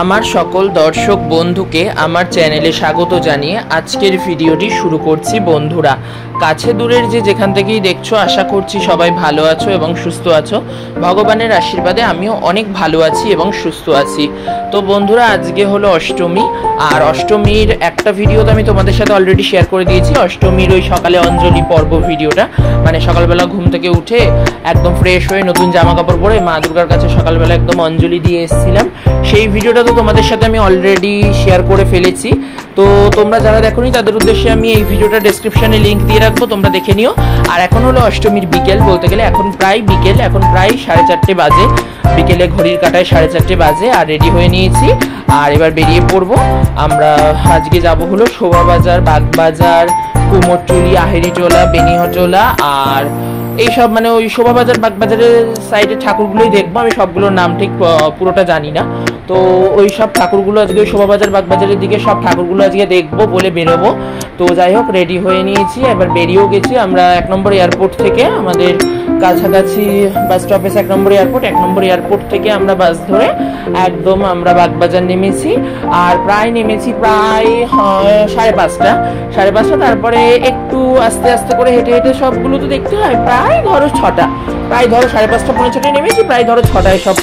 আমার সকল দর্শক বন্ধুকে আমার চ্যানেলে স্বাগত জানিয়ে আজকের ভিডিওটি শুরু করছি। বন্ধুরা, কাছে দূরের যে যেখান থেকেই দেখছো, আশা করছি সবাই ভালো আছো এবং সুস্থ আছো। ভগবানের আশীর্বাদে আমিও অনেক ভালো আছি এবং সুস্থ আছি। তো বন্ধুরা, আজকে হলো অষ্টমী, আর অষ্টমীর একটা ভিডিও তো আমি তোমাদের সাথে অলরেডি শেয়ার করে দিয়েছি। অষ্টমীর ওই সকালে অঞ্জলি পর্ব ভিডিওটা, মানে সকালবেলা ঘুম থেকে উঠে একদম ফ্রেশ হয়ে নতুন জামা কাপড় পরে মা দুর্গার কাছে সকালবেলা একদম অঞ্জলি দিয়ে এসেছিলাম। সেই ভিডিওটা তো তোমাদের সাথে আমি অলরেডি শেয়ার করে ফেলেছি। তো তোমরা যারা দেখোনি তাদের উদ্দেশ্যে আমি এই ভিডিওটা ডেসক্রিপশনে লিঙ্ক দিয়ে রাখবো, তোমরা দেখে নিও। আর এখন হলো অষ্টমীর বিকেল, বলতে গেলে এখন প্রায় বিকেল, এখন প্রায় 4:30 বাজে। বিকেলে ঘড়ির কাঁটায় 4:30 বাজে। আর রেডি হয়ে নিয়েছি, আর এবার বেরিয়ে পড়বো। আমরা আজকে যাব হলো শোভাবাজার, বাগবাজার, কুমোরটুলি, আহেরিটোলা, বেনিহটোলা আর এইসব, মানে ওই শোভাবাজার বাগবাজারের সাইডে ঠাকুরগুলোই দেখবো। আমি সবগুলোর নাম ঠিক পুরোটা জানি না। তো ওই সব ঠাকুরগুলো আজকে ওই শোভাবাজার বাগবাজারের দিকে সব ঠাকুরগুলো আজকে দেখবো বলে বেরোবো। তো যাই হোক, রেডি হয়ে নিয়েছি, এবার বেরিয়েও গেছি। আমরা 1 নম্বর এয়ারপোর্ট থেকে, আমাদের কাছাকাছি বাস স্টপেজ 1 নম্বর এয়ারপোর্ট, 1 নম্বর এয়ারপোর্ট থেকে আমরা বাস ধরে একদম আমরা বাগবাজার নেমেছি। আর প্রায় নেমেছি প্রায় 5:30। তারপরে একটু আস্তে আস্তে করে হেঁটে হেঁটে সবগুলো তো দেখতে হয়। প্রায় ধরো 6টা, প্রায় ধরো 5:30 পৌনে 6টায় নেমেছি, প্রায় ধরো 6টায় সব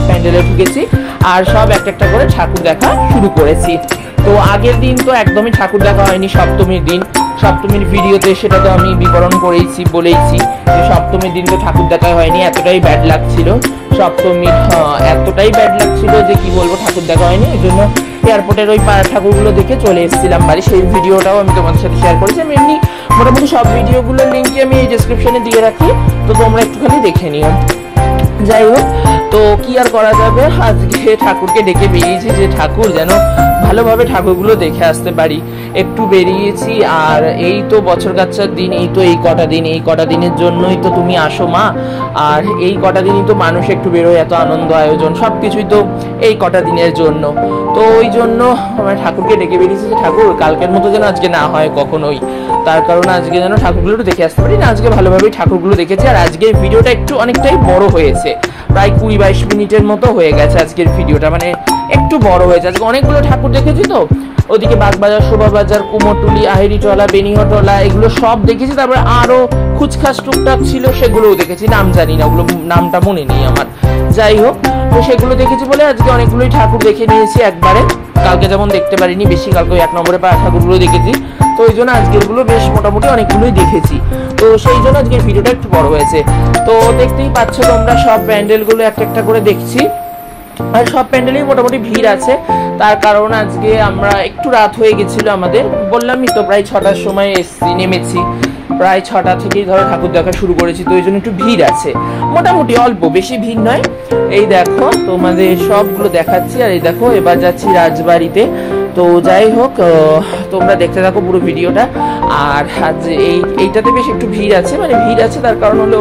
প্যান্ডেলে ঢুকেছি। আর সব একটা একটা করে ঠাকুর দেখা শুরু করেছি। তো আগের দিন তো একদমই ঠাকুর দেখা হয়নি, সপ্তমীর দিন। সপ্তমীর ভিডিওতে সেটা তো আমি বিবরণ করেছি, বলেইছি যে সপ্তমীর দিন তো ঠাকুর দেখা হয়নি। এতটাই ব্যাড লাগছিল সপ্তমীর, এতটাই ব্যাড লাগছিল যে কি বলবো, ঠাকুর দেখা হয়নি। এই জন্য এয়ারপোর্টের ওই ঠাকুরগুলো দেখে চলে এসেছিলাম বাড়ি। সেই ভিডিওটাও আমি তোমাদের সাথে শেয়ার করেছি। আমি এমনি মোটামুটি সব ভিডিওগুলোর লিঙ্কই আমি এই ডেসক্রিপশনে দিয়ে রাখি, তো তোমরা একটুখানি দেখে নিও। যাই হোক, তো কি আর করা যাবে, আজকে ঠাকুরকে ডেকে বেরিয়েছি যে ঠাকুর যেন ভালোভাবে ঠাকুরগুলো দেখে আসতে পারি। একটু বেরিয়েছি। আর এই তো বছর কাচ্চার দিন, এই তো এই কটা দিনের জন্যই তো তুমি আসো মা। আর এই কটা দিনই তো মানুষ একটু বেরোয়, এত আনন্দ আয়োজন সবকিছুই তো এই কটা দিনের জন্য। তো ওই জন্য আমার ঠাকুরকে ডেকে বেরিয়েছি যে ঠাকুর কালকের মতো যেন আজকে না হয় কখনোই। তার কারণ আজকে যেন ঠাকুরগুলো একটু দেখে আসতে পারি। না, আজকে ভালোভাবেই ঠাকুরগুলো দেখেছি। আর আজকের ভিডিওটা একটু অনেকটাই বড় হয়েছে, প্রায় 20-22 মিনিটের মতো হয়ে গেছে আজকের ভিডিওটা, মানে একটু বড় হয়েছে। আজকে অনেকগুলো ঠাকুর দেখেছি তো, ওদিকে বাগবাজার, শোভাবাজার, কুমোরটুলি, আহেরিটোলা, বেনিহটোলা এগুলো সব দেখেছি। তারপরে আরো খুচখাচ টুকটাক ছিল, সেগুলোও দেখেছি। নাম জানি না, ওগুলো নামটা মনে নেই আমার। যাই হোক, তো সেগুলো দেখেছি বলে আজকে অনেকগুলোই ঠাকুর দেখে নিয়েছি একবারে। কালকে যেমন দেখতে পারিনি বেশি, কালকে 1 নম্বরে পাওয়া ঠাকুরগুলো দেখেছি। তো ওই জন্য আজকেরগুলো বেশ মোটামুটি অনেকগুলোই দেখেছি। তো সেই জন্য আজকের ভিডিওটা একটু বড় হয়েছে। তো দেখতেই পাচ্ছ তোমরা, সব প্যান্ডেলগুলো একটা একটা করে দেখছি। আর সব প্যান্ডেলেই মোটামুটি ভিড় আছে। তার কারণ আজকে আমরা একটু রাত হয়ে গেছিল আমাদের, বললামই তো প্রায় 6টার সময় নেমেছি। প্রায় 6টা থেকেই ধরো ঠাকুর দেখা শুরু করেছি। তো ওই জন্য একটু ভিড় আছে, মোটামুটি অল্প, বেশি ভিড় নয়। এই দেখো তোমাদের সবগুলো দেখাচ্ছি। আর এই দেখো, এবার যাচ্ছি রাজবাড়িতে। তো যাই হোক, তোমরা দেখতে থাকো পুরো ভিডিওটা। আর আজ এইটাতে বেশ একটু ভিড় আছে, মানে ভিড় আছে তার কারণ হলো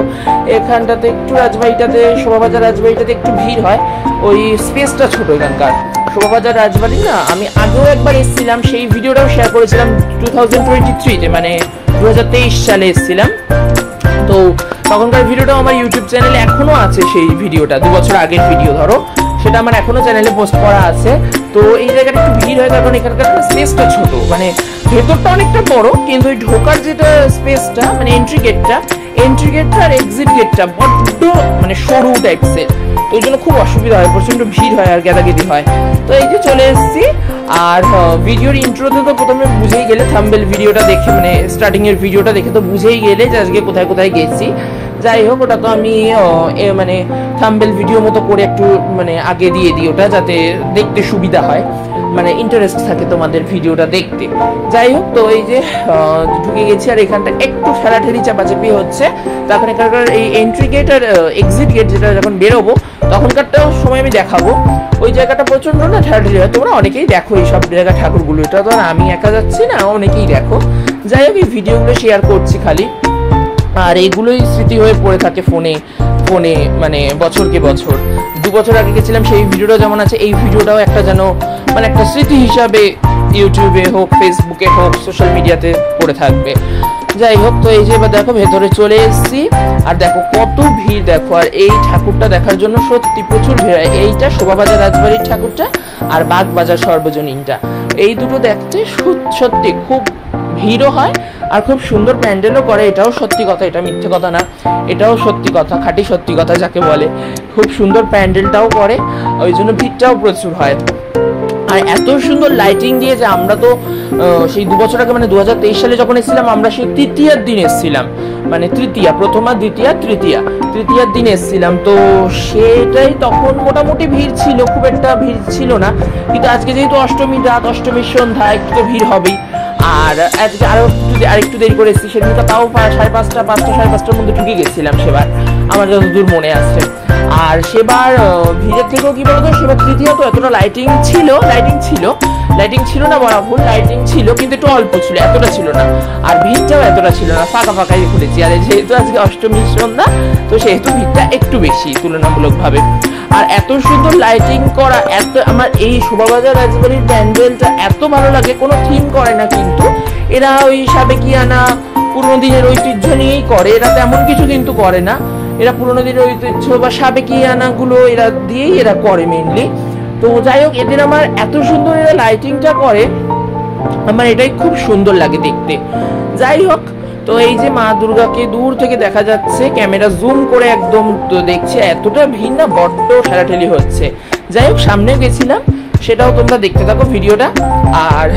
এখানটাতে একটু রাজবাড়িটাতে, শোভাবাজার রাজবাড়িটাতে একটু ভিড় হয়। ওই স্পেসটা ছোট এখানকার। শোভাবাজার রাজবাড়ি না, আমি আগেও একবার এসেছিলাম, সেই ভিডিওটাও শেয়ার করেছিলাম 2023-তে, মানে 2023 সালে এসেছিলাম। তো তখনকার ভিডিওটাও আমার ইউটিউব চ্যানেলে এখনো আছে। সেই ভিডিওটা 2 বছর আগের ভিডিও, ধরো সেটা আমার এখনো চ্যানেলে পোস্ট করা আছে। তো এই জায়গাটা একটু ভিড় হয় কারণ এখানকার স্পেসটা ছোট, মানে ভেতরটা অনেকটা বড়, কিন্তু ওই ঢোকার যেটা স্পেসটা, মানে এন্ট্রি গেটটা আর এক্সিট গেটটা বড্ড মানে সরু টাইপসের। তো ওই জন্য খুব অসুবিধা হয়, প্রচন্ড ভিড় হয় আর গেদাগেদি হয়। তো এই যে চলে এসেছি। আর ভিডিওর ইন্ট্রোতে তো প্রথমে বুঝেই গেলে, থাম্বনেল ভিডিওটা দেখে, মানে স্টার্টিং এর ভিডিওটা দেখে তো বুঝেই গেলে যে আজকে কোথায় কোথায় গেছি। যাই হোক, ওটা তো আমি মানে থাম্বনেল ভিডিও মতো করে একটু মানে আগে দিয়ে দিই ওটা, যাতে দেখতে সুবিধা হয়, মানে ইন্টারেস্ট থাকে তোমাদের ভিডিওটা দেখতে। যাই হোক, তো এই যে ঢুকে গেছি। আর এখানটা একটু ঠেলাঠেলি চাপাচাপি হচ্ছে। তখন এখানকার এই এন্ট্রি গেট আর এক্সিট গেট, যেটা যখন বেরোবো তখনকারটাও সময় আমি দেখাবো। ওই জায়গাটা প্রচন্ড না ঠেলাঠেলি হয়। তোমরা অনেকেই দেখো এই সব জায়গা ঠাকুরগুলো, এটা তো আর আমি একা যাচ্ছি না, অনেকেই দেখো। যাই হোক, এই ভিডিওগুলো শেয়ার করছি খালি। আর এগুলোই স্মৃতি হয়ে পড়ে থাকে ফোনে, মানে বছরকে বছর। 2 বছর আগে গেছিলাম, সেই ভিডিওটা যেমন আছে, এই ভিডিওটাও একটা যেন মানে একটা স্মৃতি হিসাবে ইউটিউবে হোক, ফেসবুকে হোক, সোশ্যাল মিডিয়াতে পড়ে থাকবে। যাই হোক, তো এই যে এবার দেখো ভেতরে চলে এসেছি, আর দেখো কত ভিড় দেখো। আর এই ঠাকুরটা দেখার জন্য সত্যি প্রচুর ভিড় হয়। এইটা শোভাবাজার রাজবাড়ির ঠাকুরটা, আর বাগবাজার সর্বজনীনটা, এই দুটো দেখতে সত্যি খুব ভিড়ও হয় আর খুব সুন্দর প্যান্ডেলও করে। এটাও সত্যি কথা, এটা মিথ্যে কথা না, এটাও সত্যি কথা, খাঁটি সত্যি কথা যাকে বলে। খুব সুন্দর প্যান্ডেলটাও করে, ওই জন্য ভিড়টাও প্রচুর হয়। আর এত সুন্দর লাইটিং দিয়ে যে আমরা তো সেই 2 বছর আগে মানে 2023 সালে যখন এসেছিলাম, আমরা সেই তৃতীয়ার দিন এসেছিলাম, মানে তৃতীয়া, প্রথমা দ্বিতীয়া তৃতীয়ার দিন এসেছিলাম। তো সেটাই তখন মোটামুটি ভিড় ছিল, খুব একটা ভিড় ছিল না। কিন্তু আজকে যেহেতু অষ্টমীর রাত, অষ্টমীর সন্ধ্যা, একটু তো ভিড় হবেই। আর আজকে আরেকটু দেরি করে এসেছি, সেদিনটা তাও 5:30-5:30-5:30টার মধ্যে ঢুকে গেছিলাম সেবার, আমার যতদূর মনে আছে। আর সেবার ভিড়ের থেকেও কি বলতো, সেবার তৃতীয়া তো এতটা লাইটিং ছিল না, বলা ভুল, লাইটিং ছিল কিন্তু একটু অল্প ছিল, এতটা ছিল না। আর ভিড়টাও এতটা ছিল না, ফাঁকাই খুলেছি। আর যেহেতু আজকে অষ্টমীর সন্ধ্যা, তো সেহেতু ভিড়টা একটু বেশি তুলনামূলকভাবে। আর এত সুন্দর লাইটিং করা, আমার এই শোভাবাজার রাজবাড়ির প্যান্ডেলটা এত ভালো লাগে। কোনো থিম করে না কিন্তু, এরা ওই সাবেকিয়ানা পুরোনো দিনের ঐতিহ্য নিয়েই করে, এরা তেমন কিছু কিন্তু করে না। এরা পুরোনো দিনের ঐতিহ্য বা সাবেকিয়ানাগুলো এরা দিয়েই এরা করে মেনলি। তো যাই হোক, এদের আমার এত সুন্দর এরা লাইটিংটা করে, আমার এটাই খুব সুন্দর লাগে দেখতে। যাই হোক, তো এই যে মা দুর্গাকে দূর থেকে দেখা যাচ্ছে, ক্যামেরা জুম করে একদম তো দেখছে, এতটা ভিড় না, বড্ড ঠেলাঠেলি হচ্ছে। যাই হোক, সামনেও গেছিলাম, সেটাও তোমরা দেখতে থাকো ভিডিওটা, আর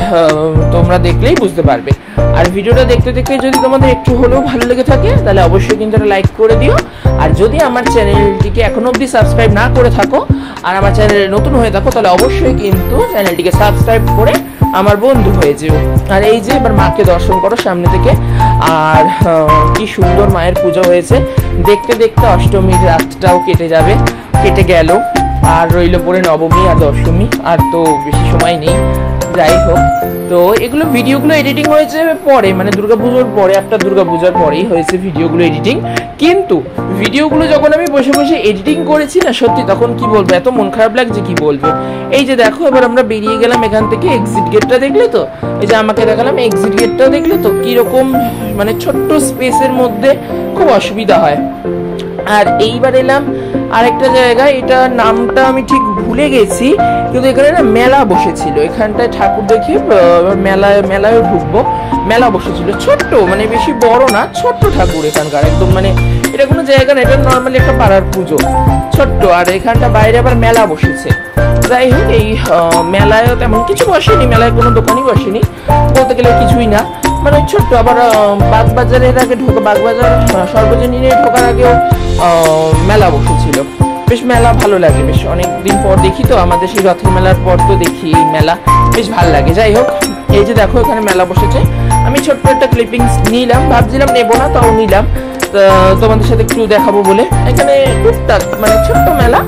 তোমরা দেখলেই বুঝতে পারবে। আর ভিডিওটা দেখতে দেখতে যদি তোমাদের একটু হলেও ভালো লেগে থাকে, তাহলে অবশ্যই কিন্তু একটা লাইক করে দিও। আর যদি আমার চ্যানেলটিকে এখনো অবধি সাবস্ক্রাইব না করে থাকো, আর আমার চ্যানেলে নতুন হয়ে থাকো, তাহলে অবশ্যই কিন্তু চ্যানেলটিকে সাবস্ক্রাইব করে আমার বন্ধু হয়ে যেও। আর এই যে এবার মাকে দর্শন করো সামনে থেকে। আর কি সুন্দর মায়ের পুজো হয়েছে, দেখতে দেখতে অষ্টমীর রাতটাও কেটে গেল, আর রইল পরে নবমী আর দশমী, আর তো বেশি সময় নেই। যাই হোক, তো এগুলো ভিডিওগুলো এডিটিং হয়েছে পরে, মানে দুর্গাপুজোর পরে, আফটার দুর্গাপূজার পরেই হয়েছে ভিডিওগুলো এডিটিং। কিন্তু ভিডিওগুলো যখন আমি বসে বসে এডিটিং করেছি না, সত্যি তখন কি বলবো, এত মন খারাপ লাগছে কি বলবো। এই যে দেখো, এবার আমরা বেরিয়ে গেলাম এখান থেকে, এক্সিট গেটটা দেখলে তো, এই যে আমাকে দেখালাম এক্সিট গেটটা দেখলে তো, কিরকম মানে ছোট্ট স্পেসের মধ্যে খুব অসুবিধা হয়। আর এইবার এলাম আরেকটা জায়গায়, এটা নামটা আমি ঠিক ভুলে গেছি, কিন্তু এখানে না মেলা বসেছিল, এখানটায় ঠাকুর দেখে মেলায় ঢুকবো। মেলা বসেছিল ছোট্ট, মানে বেশি বড় না, ছোট্ট ঠাকুর এখানকার একদম, মানে এটা কোনো জায়গা না, এটা নর্মালি একটা পাড়ার পুজো, ছোট্ট। আর এখানটা বাইরে আবার মেলা বসেছে। যাই হোক, এই মেলায় তেমন কিছু বসেনি, মেলায় কোনো দোকানই বসেনি বলতে গেলে, কিছুই না, মানে ছোট্ট। আবার বাগবাজারের আগে বাগবাজার সর্বজনীনে ঢোকার আগেও মেলা বসেছিল, বেশ মেলা ভালো লাগে, বেশ অনেকদিন পর দেখি তো, আমাদের সেই রথের মেলার পর তো দেখি এই মেলা, বেশ ভালো লাগে। যাই হোক, এই যে দেখো এখানে মেলা বসেছে, আমি ছোট্ট একটা ক্লিপিংস নিলাম, ভাবছিলাম নেবো না, তাও নিলাম তোমাদের সাথে একটু দেখাবো বলে। এখানে টুকটাক মানে ছোট্ট মেলা,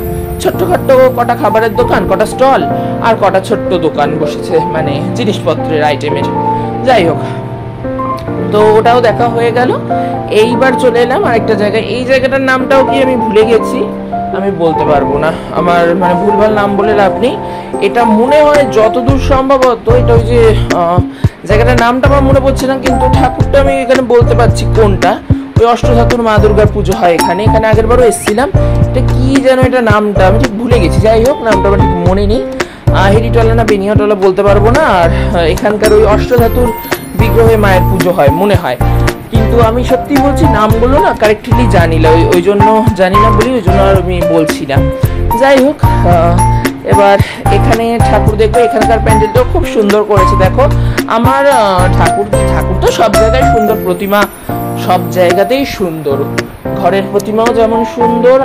ছোট্টখাট্ট কটা খাবারের দোকান, কটা স্টল, আর কটা ছোট্ট দোকান বসেছে, মানে জিনিসপত্রের আইটেমের। যাই হোক, তো ওটাও দেখা হয়ে গেল। এইবার চলে এলাম আরেকটা জায়গায়, এই জায়গাটার নামটাও কি আমি ভুলে গেছি, আমি বলতে পারবো না, আমার মানে ভুলভাল নাম বলে লাভ নেই। এটা মনে হয় যতদূর সম্ভবত এটা ওই যে জায়গাটার নামটা আমার মনে পড়ছে না, কিন্তু ঠাকুরটা আমি এখানে বলতে পারছি কোনটা। ওই অষ্টধাতুর মা দুর্গার পুজো হয় এখানে, আগের বারও এসেছিলাম। এটা কি যেন, এটা নামটা আমি ঠিক ভুলে গেছি। যাই হোক, নামটা আমার ঠিক মনে নেই, হেরিটলা না বেনিয়াটলা বলতে পারবো না। আর এখানকার ওই অষ্টধাতুর বিগ্রহে মায়ের পুজো হয় মনে হয়, কিন্তু আমি সত্যি বলছি নামগুলো না কারেক্টলি জানি না, ওই জন্য জানি না বলি, ওই জন্য আর আমি বলছি না। যাই হোক, এবার এখানে ঠাকুর দেখবো, এখানকার প্যান্ডেলটাও খুব সুন্দর করেছে। দেখো আমার ঠাকুর তো সব জায়গায় সুন্দর, প্রতিমা সব জায়গাতেই সুন্দর, ঘরের প্রতিমাও যেমন সুন্দর,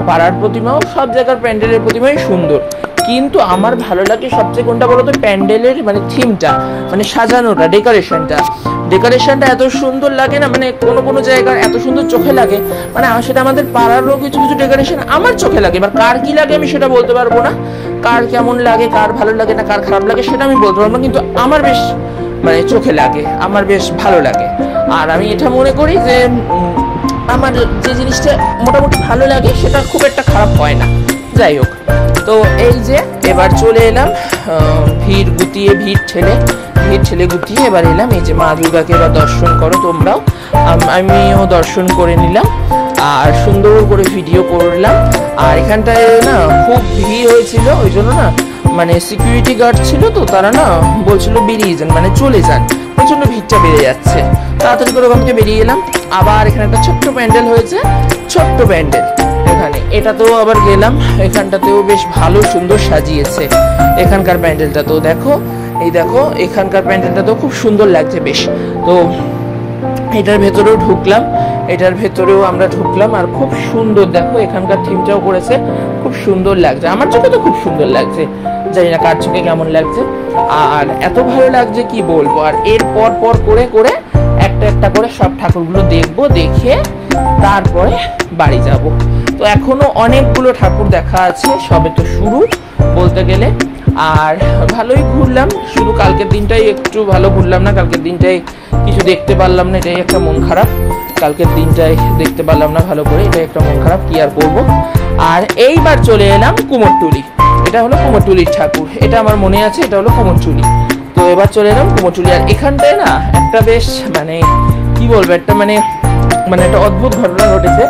পাড়ার প্রতিমাও, সব জায়গার প্যান্ডেলের প্রতিমাই সুন্দর। কিন্তু আমার ভালো লাগে সবচেয়ে কোনটা বলতো, প্যান্ডেলের মানে থিমটা, মানে সাজানোটা, ডেকোরেশনটা এত সুন্দর লাগে না, মানে কোনো জায়গার এত সুন্দর চোখে লাগে, মানে সেটা আমাদের পাড়ারও কিছু ডেকোরেশন আমার চোখে লাগে। এবার কার কি লাগে আমি সেটা বলতে পারবো না, কার কেমন লাগে, কার ভালো লাগে না, কার খারাপ লাগে সেটা আমি বলতে পারবো না, কিন্তু আমার বেশ মানে চোখে লাগে, আমার বেশ ভালো লাগে। আর আমি এটা মনে করি যে আমার যে জিনিসটা মোটামুটি ভালো লাগে সেটা খুব একটা খারাপ হয় না। যাই হোক, তো এই যে এবার চলে এলাম ভিড় ঠেলে গুটিয়ে এবার এলাম এই যে মা দুর্গাকে এবার দর্শন করো তোমরাও, আমিও দর্শন করে নিলাম আর সুন্দর করে ভিডিও করলাম। আর এখানটায় না খুব ভিড় হয়েছিল, ওই জন্য না মানে সিকিউরিটি গার্ড ছিল, তো তারা না বলছিল বেরিয়ে যান, মানে চলে যান, প্রচন্ড ভিড়টা বেড়ে যাচ্ছে। তাড়াতাড়ি করে ওখান থেকে বেরিয়ে এলাম। আবার এখানে একটা ছোট্ট প্যান্ডেল হয়েছে, ছোট্ট প্যান্ডেল এখানে, এটাতেও আবার গেলাম, এখানটাতেও বেশ ভালো সুন্দর সাজিয়েছে এখানকার প্যান্ডেলটা। তো দেখো, এই দেখো এখানকার প্যান্ডেলটা তো খুব সুন্দর লাগছে বেশ। তো এটার ভেতরেও ঢুকলাম, আমরা ঢুকলাম আর খুব সুন্দর দেখো এখানকার থিমটাও করেছে, খুব সুন্দর লাগছে, আমার চোখে তো খুব সুন্দর লাগছে, জানি না কার চোখে কেমন লাগছে। আর এত ভালো লাগছে কি বলবো। আর এর পর করে করে একটা করে সব ঠাকুরগুলো দেখবো, দেখে তারপরে বাড়ি যাব। তো এখনো অনেকগুলো ঠাকুর দেখা আছে, সবে তো শুরু বলতে গেলে। আর ভালোই ঘুরলাম, শুধু কালকের দিনটাই একটু ভালো ঘুরলাম না, কালকের দিনটাই কিছু দেখতে পারলাম না, এটাই একটা মন খারাপ। কালকের দিনটাই দেখতে পারলাম না ভালো করে, এটাই একটা মন খারাপ, কি আর করবো। আর এইবার চলে এলাম কুমোরটুলি, এটা হলো কুমোরটুলির ঠাকুর, এটা আমার মনে আছে, এটা হলো কুমোরটুলি। তো এবার চলে এলাম কুমোরটুলি। আর এখানটায় না একটা বেশ মানে কি বলবো, একটা মানে একটা অদ্ভুত ঘটনা ঘটেছে।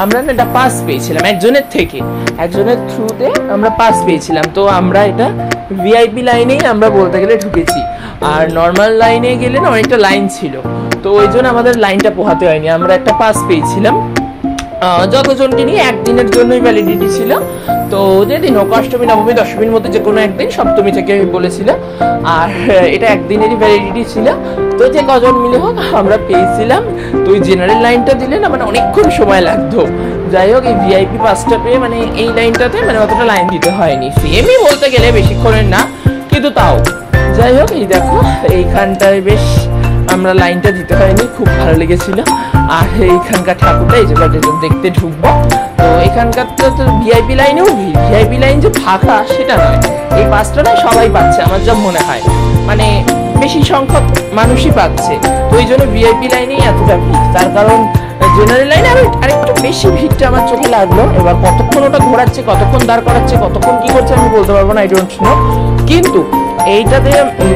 আমরা না এটা পাস পেয়েছিলাম একজনের থ্রুতে আমরা পাস পেয়েছিলাম। তো আমরা এটা ভিআইপি লাইনেই আমরা বলতে গেলে ঢুকেছি, আর নর্মাল লাইনে গেলে না অনেকটা লাইন ছিল, তো ওই জন্য আমাদের লাইনটা পোহাতে হয়নি, আমরা একটা পাস পেয়েছিলাম। যতজনকে নিয়ে একদিনের জন্যই ভ্যালিডিটি ছিল। তো যেদিন হোক, অষ্টমী নবমী দশমীর মধ্যে যে কোনো একদিন, সপ্তমী থেকে বলেছিল, আর এটা একদিনেরই ভ্যালিডিটি ছিল। তো যে কজন মিলে হোক আমরা পেয়েছিলাম। তো ওই জেনারেল লাইনটা দিলে না মানে অনেকক্ষণ সময় লাগতো। যাই হোক এই ভিআইপি পাসটা পেয়ে মানে এই লাইনটাতে মানে অতটা লাইন দিতে হয়নি, সেমই বলতে গেলে বেশিক্ষণের না, কিন্তু তাও যাই হোক এই দেখো এইখানটায় বেশ আমরা লাইনটা দিতে হয়নি, খুব ভালো লেগেছিল। আর এইখানকার ঠাকুরটা এই যে দেখতে ঢুকবো, তো এখানকার তো ভিআইপি লাইনেও ভিড়, ভিআইপি লাইন যে ফাঁকা সেটা নয়, এই পাসটা না সবাই পাচ্ছে আমার যা মনে হয়, মানে বেশি সংখ্যক মানুষই পাচ্ছে, তো ওই জন্য ভিআইপি লাইনেই এতটা ভিড়। তার কারণ জেনারেল লাইনে আরেকটু বেশি ভিড়টা আমার চোখে লাগলো। এবার কতক্ষণ ওটা ঘোরাচ্ছে, কতক্ষণ দাঁড় করাচ্ছে, কতক্ষণ কি করছে আমি বলতে পারবো না, আই ডোন্ট নো, কিন্তু এইটাতে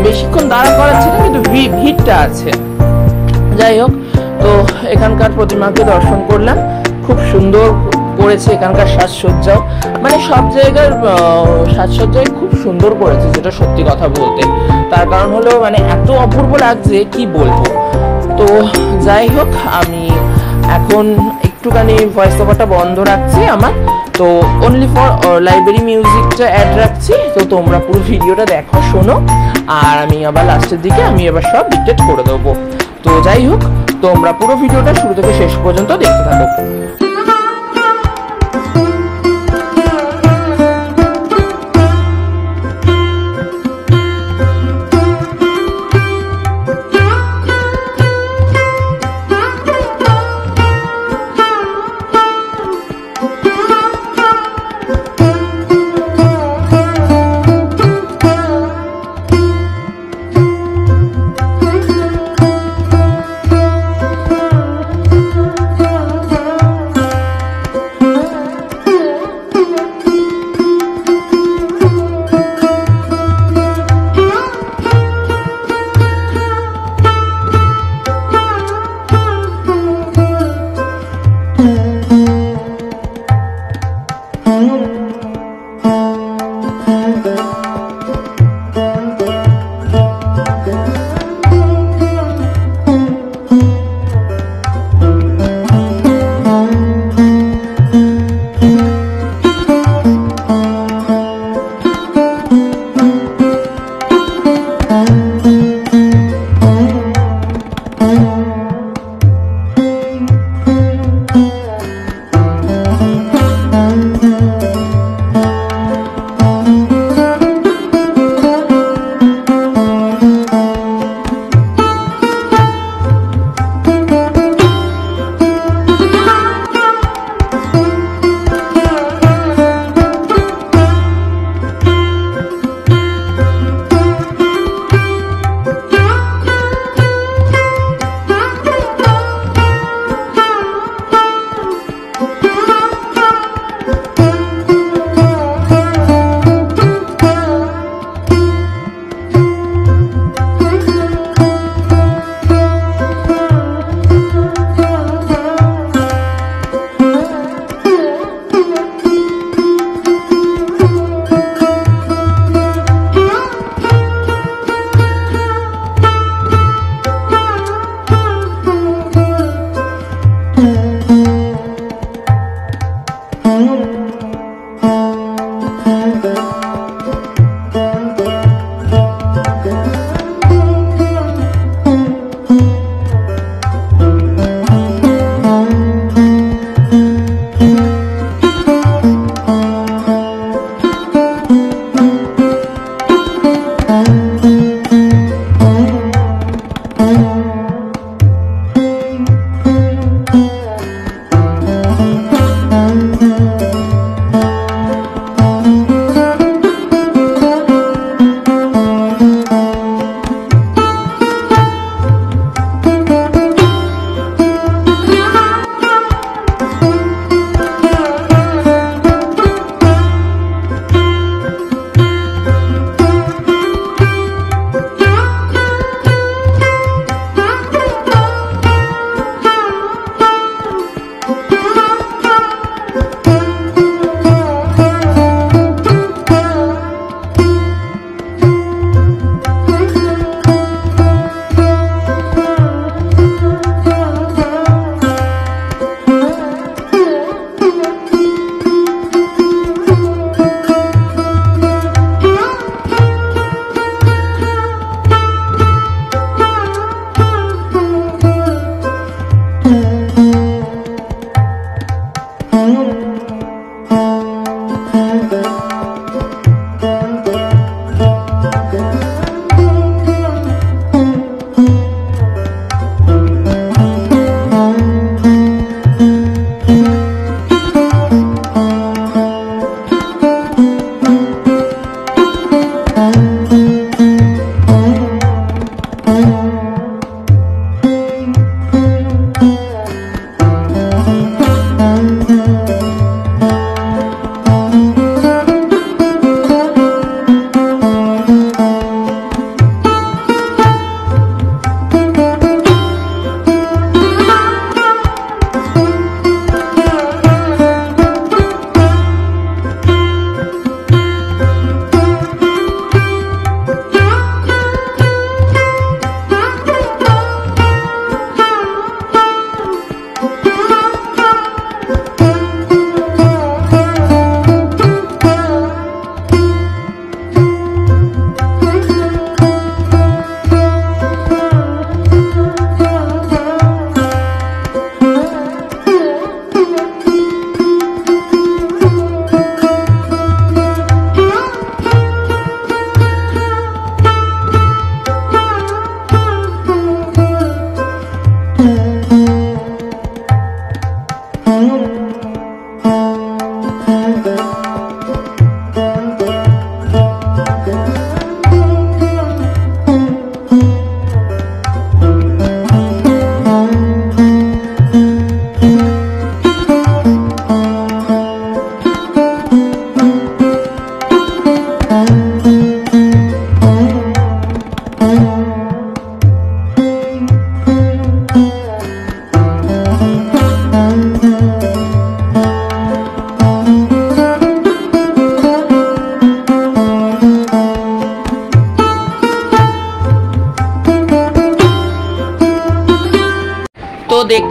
বেশিক্ষণ দাঁড়া করাচ্ছে না, কিন্তু ভিড়টা আছে। যাই হোক, তো এখানকার প্রতিমাকে দর্শন করলাম, খুব সুন্দর করেছে এখানকার সাজসজ্জাও, মানে সব জায়গার সাজসজ্জাই খুব সুন্দর করেছে, যেটা সত্যি কথা বলতে। তার কারণ হলো মানে এত অপূর্ব লাগছে কি বলবো। তো যাই হোক, আমি এখন একটুখানি ভয়েস ওভারটা বন্ধ রাখছি আমার, তো অনলি ফর লাইব্রেরি মিউজিকটা অ্যাড রাখছি। তো তোমরা পুরো ভিডিওটা দেখো, শোনো, আর আমি আবার লাস্টের দিকে আমি এবার সব ডিটেক্ট করে দেবো। তো যাই হোক, তোমরা পুরো ভিডিওটা শুরু থেকে শেষ পর্যন্ত দেখতে থাকো।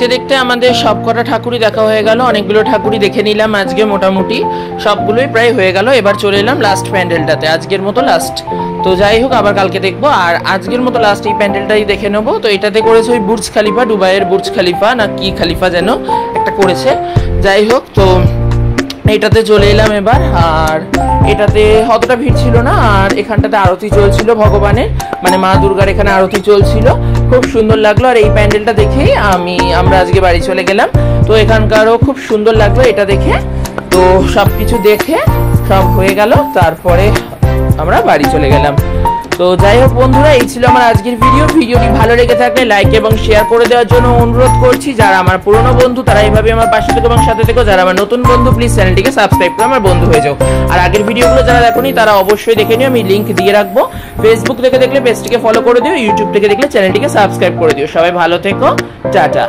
দেখতে দেখতে আমাদের সবকটা ঠাকুরই দেখা হয়ে গেল, অনেকগুলো ঠাকুরই দেখে নিলাম আজকে, মোটামুটি সবগুলোই প্রায় হয়ে গেল। এবার চলে এলাম লাস্ট প্যান্ডেলটাতে, আজকের মতো লাস্ট। তো যাই হোক, আবার কালকে দেখবো। আর আজকের মতো লাস্ট এই প্যান্ডেলটাই দেখে নেবো। তো এটাতে করেছে ওই বুর্জ খালিফা, দুবাইয়ের বুর্জ খালিফা না কি খালিফা যেন একটা করেছে। যাই হোক, তো এটাতে চলে এলাম এবার। আর এটাতে অতটা ভিড় ছিল না, আর এখানটাতে আরতি চলছিল ভগবানের, মানে মা দুর্গার এখানে আরতি চলছিল, খুব সুন্দর লাগলো। আর এই প্যান্ডেলটা দেখেই আমরা আজকে বাড়ি চলে গেলাম। তো এখানকারও খুব সুন্দর লাগলো এটা দেখে। তো সব কিছু দেখে সব হয়ে গেল, তারপরে আমরা বাড়ি চলে গেলাম। তো যাই হোক বন্ধুরা, এই ছিল আমার আজকের ভিডিওটি ভালো লেগে থাকলে লাইক এবং শেয়ার করে দেওয়ার জন্য অনুরোধ করছি। যারা আমার পুরনো বন্ধু তারা এইভাবে আমার পাশে থেকো এবং সাথে থেকো, যারা আমার নতুন বন্ধু প্লিজ চ্যানেলটিকে সাবস্ক্রাইব করে আমার বন্ধু হয়ে যাও। আর আগের ভিডিওগুলো যারা দেখোনি তারা অবশ্যই দেখে নিও, আমি লিংক দিয়ে রাখবো। ফেসবুক থেকে দেখলে পেজটিকে ফলো করে দিও, ইউটিউব থেকে দেখলে চ্যানেলটিকে সাবস্ক্রাইব করে দিও। সবাই ভালো থেকো, টাটা।